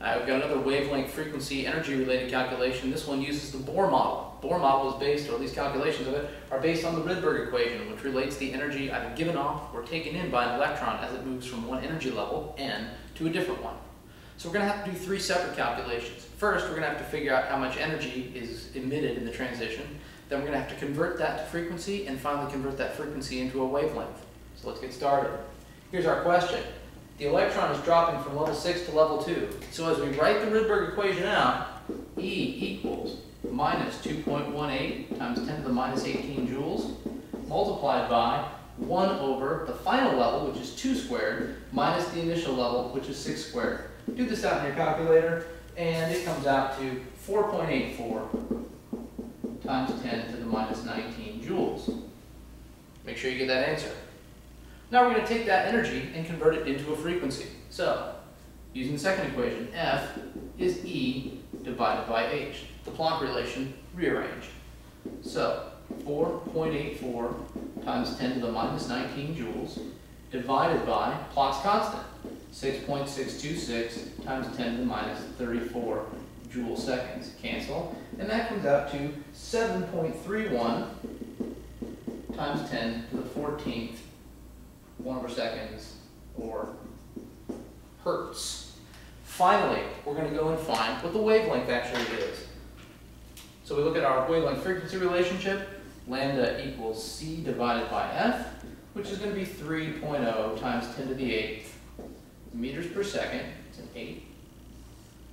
We've got another wavelength frequency energy related calculation. This one uses the Bohr model. Bohr model is based, or at least calculations of it, are based on the Rydberg equation, which relates the energy either given off or taken in by an electron as it moves from one energy level, n, to a different one. So we're going to have to do three separate calculations. First, we're going to have to figure out how much energy is emitted in the transition. Then we're going to have to convert that to frequency, and finally convert that frequency into a wavelength. So let's get started. Here's our question. The electron is dropping from level 6 to level 2. So as we write the Rydberg equation out, E equals minus 2.18 times 10 to the minus 18 joules, multiplied by 1 over the final level, which is 2 squared, minus the initial level, which is 6 squared. Do this out in your calculator, and it comes out to 4.84 times 10 to the minus 19 joules. Make sure you get that answer. Now we're going to take that energy and convert it into a frequency. So, using the second equation, F is E divided by H. The Planck relation rearranged. So, 4.84 times 10 to the minus 19 joules divided by Planck's constant, 6.626 times 10 to the minus 34 joule seconds. Cancel. And that comes out to 7.31 times 10 to the 14th 1 over seconds, or hertz. Finally, we're going to go and find what the wavelength actually is. So we look at our wavelength frequency relationship. Lambda equals c divided by f, which is going to be 3.0 times 10 to the 8th meters per second. It's an 8.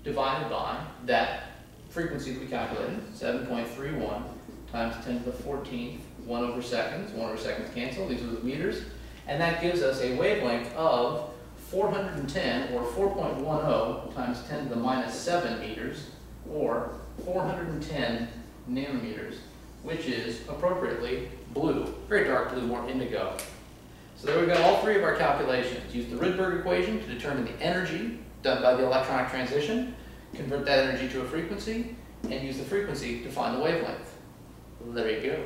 Divided by that frequency that we calculated, 7.31 times 10 to the 14th 1 over seconds. 1 over seconds cancel. These are the meters. And that gives us a wavelength of 410, or 4.10 times 10 to the minus 7 meters, or 410 nanometers, which is appropriately blue. Very dark blue, more indigo. So there we've got all three of our calculations. Use the Rydberg equation to determine the energy done by the electronic transition, convert that energy to a frequency, and use the frequency to find the wavelength. There you go.